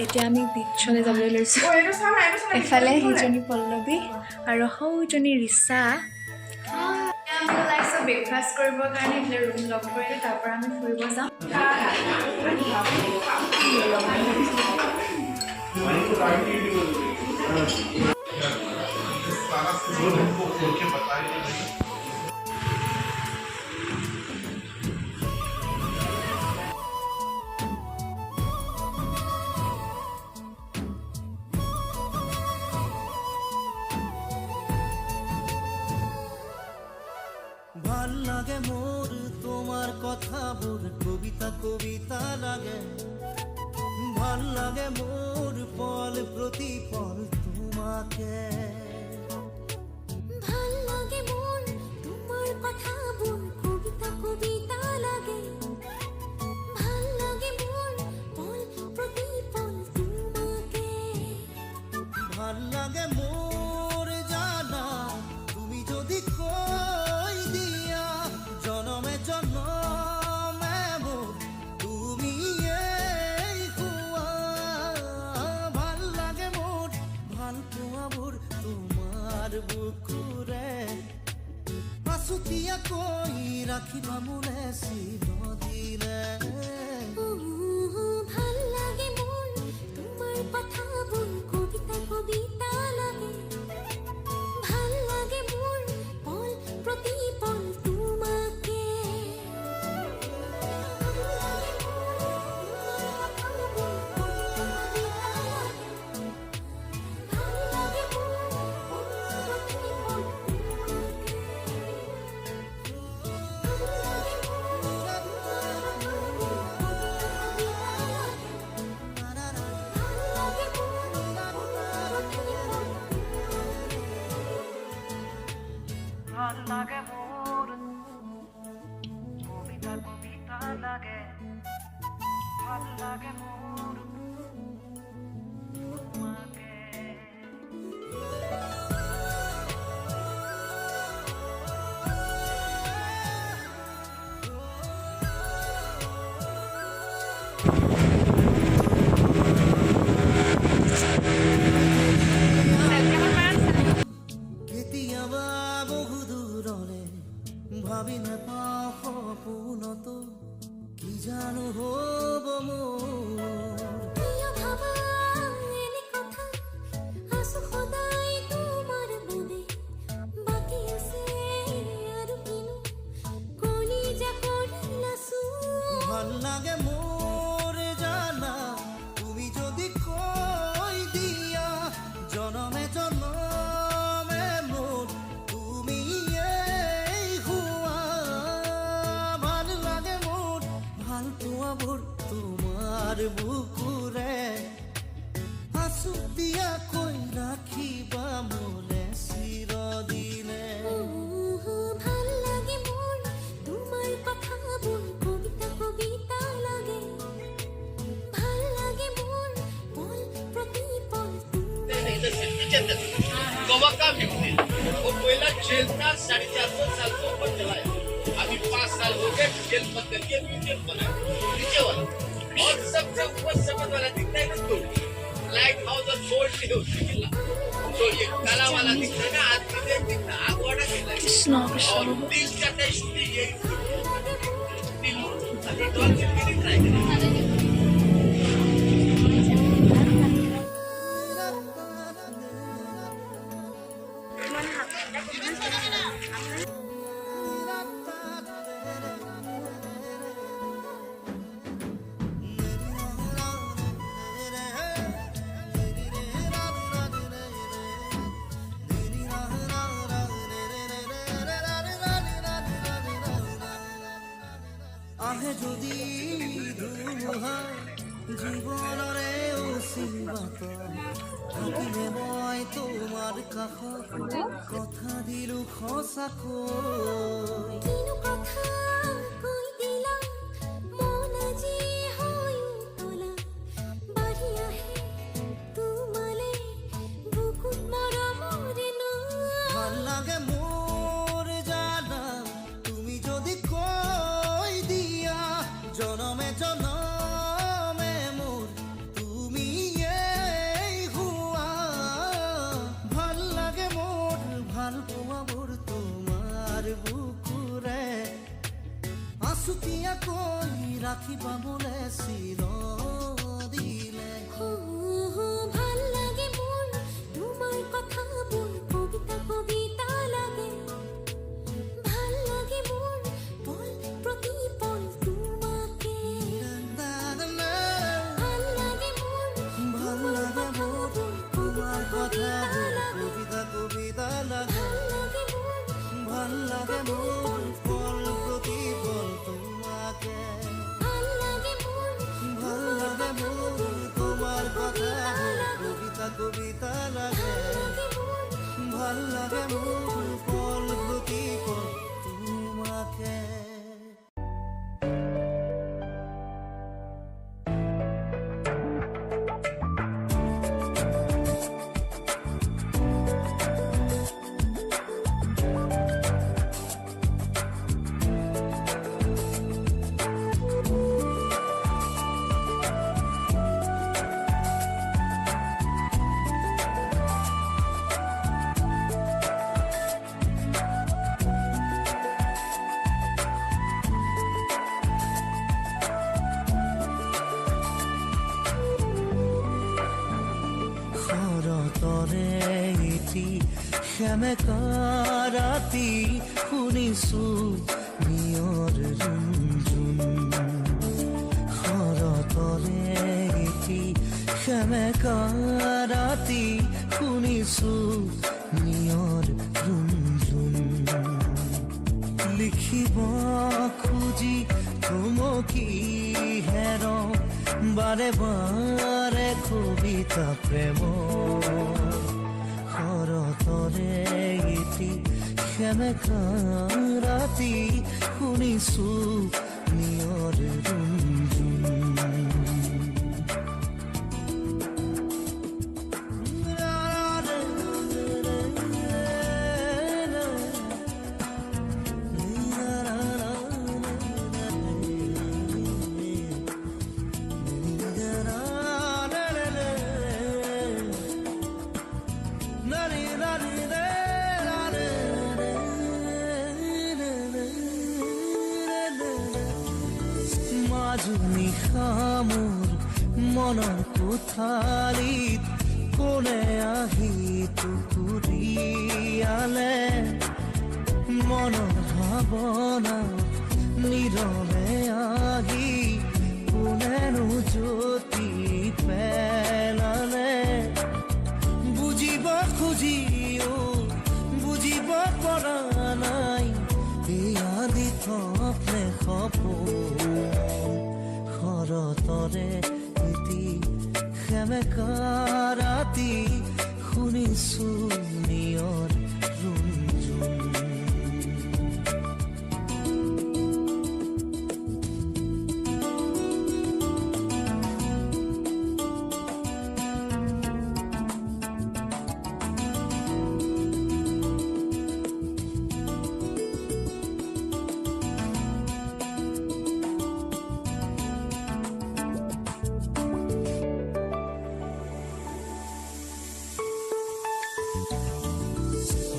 এতিয়া আমি বিচলৈ যাবলৈ লৈছোঁ এফালে সিজনী পল্লৱী আৰু সৌজনী ৰিচা আমি ওলাইছোঁ ব্ৰেকফাষ্ট কৰিবৰ কাৰণে এইফালে ৰুম লগ কৰিলোঁ তাৰ পৰা আমি ফুৰিব যাম ভাল লাগে মোৰ তোমাৰ কথাবোৰ কবিতা কবিতা লাগে ভাল লাগে মোৰ পল প্ৰতি পল তোমাকে ভাল লাগে মোৰ তোমাৰ কথাবোৰ কবিতা কবিতা লাগে ভাল লাগে মোর পল প্রতি পল তোমাকে ভাল লাগে মোর জানা তুমি যদি কই দিয়া জনমে জনমে মোর তুমি এই হুয়া ভাল লাগে মোর ভাল পোৱাবোৰ তোমাৰ বুকুৰে আছুতীয়া কৈ ৰাখিবা মোলে চিৰদিনে ভাল লাগে মোৰ তোমাৰ কথাবোৰ কবিতা কবিতা লাগে ভাল লাগে মোর পল প্রতি পল তোমাকে ভাল লাগে মোর কবিতা কবিতা লাগে ভাল লাগে মোর তোমাকে কেতিয়াবা বহু দূৰলে ভাবি নাপাওঁ সপোনতো কি জানো হ'ব মোৰ প্ৰিয় ভাবা এনে কথা আছো সদায় তোমাৰ মনে বাকি আছে আৰু কিনো কলিজা কৰিলাছো ভাল লাগে মোর জানা তুমি যদি কই দিয়া জনমে জনমে মোর তুমি এই হুয়া ভাল লাগে মোর ভাল পোৱাবোৰ তোমাৰ বুকুৰে আছুতীয়া কৈ ৰাখিবা মোলে চিৰদিনে ভাল লাগে মোৰ তোমাৰ কথাবোৰ কবিতা কবিতা লাগে ভাল লাগে মোর পল প্রতি পল गोवा का व्यक्ति वो कोयला जेल था 450 साल से ऊपर चला है अभी 5 साल हो गए जेल बंद करके म्यूजियम बना नीचे वाला और सबसे ऊपर समझ वाला दिखता है ना तो लाइट हाउस और गोल्ड के किला तो ये काला वाला दिखता है ना आज भी दिखता है आग वाला दिखता है কৃষ্ণ কৃষ্ণ और दिल का टेस्ट ये दिल अभी डॉल्फिन भी दिख रहा है আহে যদি ধুমুহা জীৱনৰে অসীমত থাকিলে মই তোমাৰ কাষত কথা দিলো সঁচাকৈ কিনো কথা কৈ দিলা মন আজি হৈ উতলা বাঢ়ি আহে তোমালে বুকুত মৰমৰে ভাল লাগে মোৰ জানা তুমি যদি কৈ দিয়া জনমে জনমে মোৰ তুমি আখি পাবলে চিৰ দিলে ভাল লাগে মোৰ তোমাৰ কথাবোৰ কবিতা কবিতা লাগে ভাল লাগে মোৰ পল প্ৰতি পল তোমাকে ভাল লাগে মোৰ ভাল লাগে মোৰ তোমাৰ কথা কবিতা কবিতা লাগে ভাল লাগে মোৰ পল প্ৰতি পল তোমাকে ভাল লাগে মোৰ তোমাৰ কথা কবিতা কবিতা লাগে ভাল লাগে মোৰ পল প্ৰতি পল তোমাকে শৰতৰে এটি সেমেকা ৰাতি শুনিছো নিয়ৰ ৰুণঝুন শৰতৰে এটি সেমেকা ৰাতি শুনিছো নিয়ৰ ৰুণঝুন লিখিব খুজি থমকি হেৰ বাৰে বাৰে কবিতা প্ৰেম শৰতৰে এটি সেমেকা ৰাতি শুনিছো নিয়ৰ ৰুণঝুন নিশা মোৰ মনৰ কোঠালিত কোনে আহি টুকুৰিয়ালে মনৰ ভাৱনা নীৰৱে আহি কোনেনো জ্যোতি পেলালে বুজিব খুজিও বুজিব পৰা নাই এয়া দিথনে সপোন শৰতৰে এটি সেমেকা ৰাতি শুনিছো নিয়ৰ ৰুণঝুন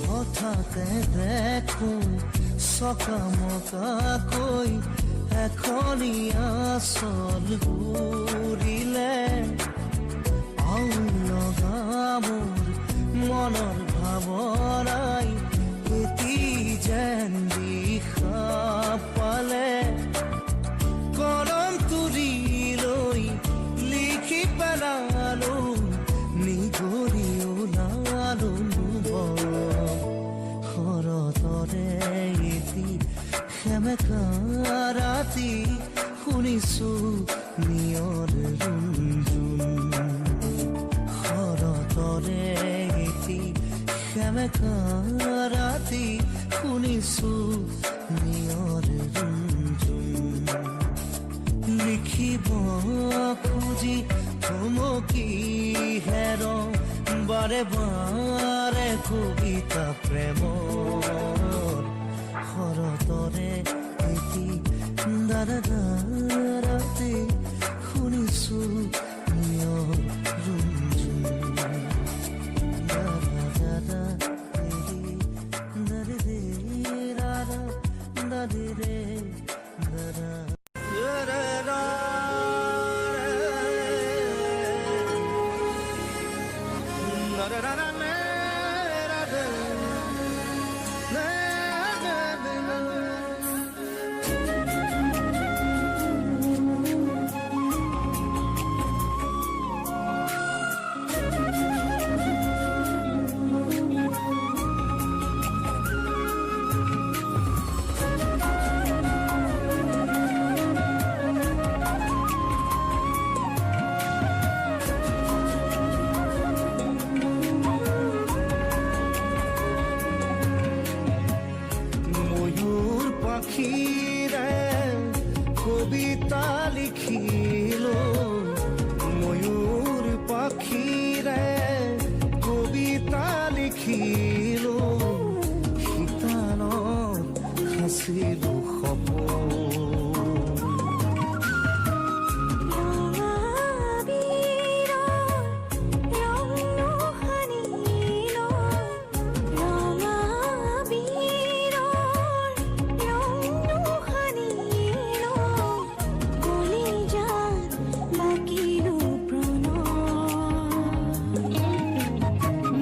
হঠাতে দেখো চকামকাকৈ এখনীয়া চল ঘূৰিলে আউল লগা মোৰ মনৰ ভাৱনাই এটি যেন দিশা পালে কৰম তুলি লৈ লিখি পেলালো নিগৰি ওলালো শৰতৰে এটি সেমেকা ৰাতি শুনিছো নিয়ৰ ৰুণঝুন শৰতৰে এটি সেমেকা ৰাতি শুনিছো নিয়ৰ ৰুণঝুন লিখিব খুজি থমকি হেৰ বাৰে বাৰে কবিতা প্ৰেম শৰতৰে এটি দাৰাতে শুনিছো নিয়ৰ ৰুণঝুন দাদা দাদা দাদে দে দাদা দাদে ৰে দাদা ময়ূর পাখিরে কবিতা লিখিল ময়ূর পাখিরে কবিতা লিখিল শীতানত সাঁচিলো সপোন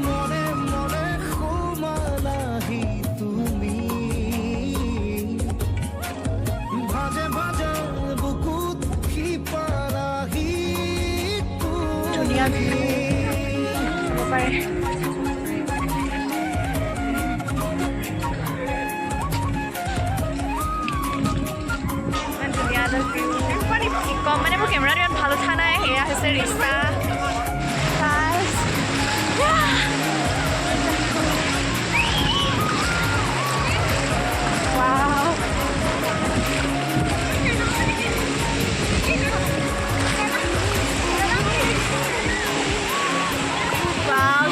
মনে মনে সোমালাহি তুমি ভাজে ভাজে বুকুত সিপালাহি ধুনীয়া ভিউ চাব পাৰে ইমান ধুনীয়া এটা ভিউ কি ক'ম মানে মোৰ কেমেৰাটো ইমান ভাল উঠা নাই সেয়া হৈছে ৰিষ্টা Wow. Wow,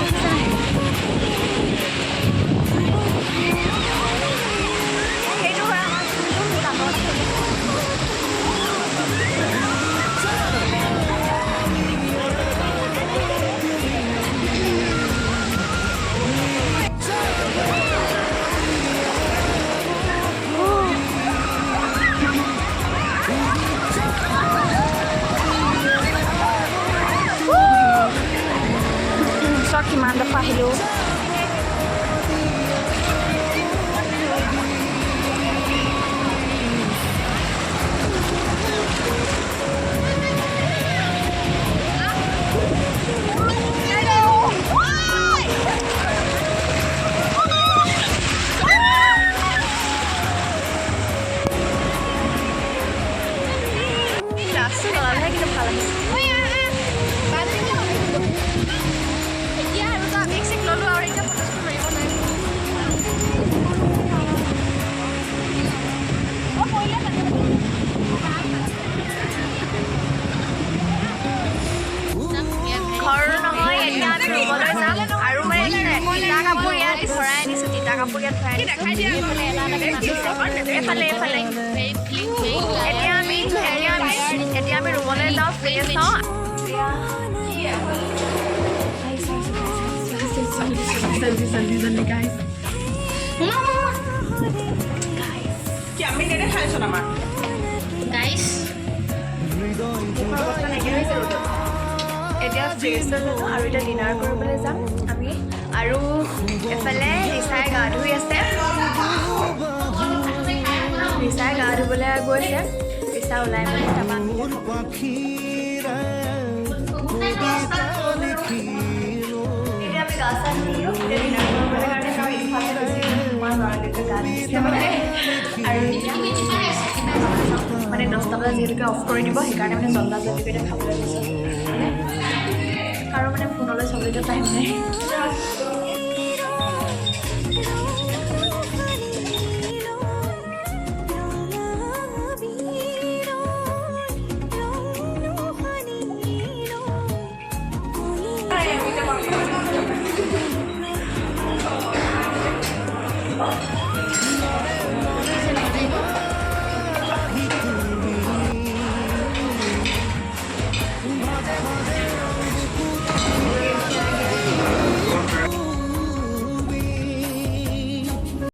সেইটো কৰা কিমান দফা আহিলোঁ ক্লাছটো নলালেহে কিন্তু ভাল আহিছে ল'লোঁ আৰু এতিয়া ফটোচটো মাৰিব নাই ঘৰ নহয় এতিয়া আমি ৰুমলৈ যাম আৰু মানে তিতা কাপোৰ ইয়াত ভৰাই আনিছোঁ তিতা কাপোৰ ইয়াত ভৰাই এফালে এফালে এতিয়া আমি ৰুমলৈ যাওঁ ফ্ৰেছ হওঁ जल्दी गाइस क्या मैं नेरे खाइ छ नामा गाइस এতিয়া ফ্ৰেছ হ'লোঁ আৰু এতিয়া ডিনাৰ কৰিবলৈ যাম আমি আৰু এফালে ৰিচাই গা ধুই আছে ৰিচাই গা ধুবলৈ গৈছে ৰিচা ওলাই মানে তাৰপৰা মানে 10টা বজাত যিহেতুকে অফ কৰি দিব সেইকাৰণে মানে জলদা জলদি কৰি খাবলৈ গৈছে আৰু মানে ফোনলৈ চাবলৈ টাইম নাই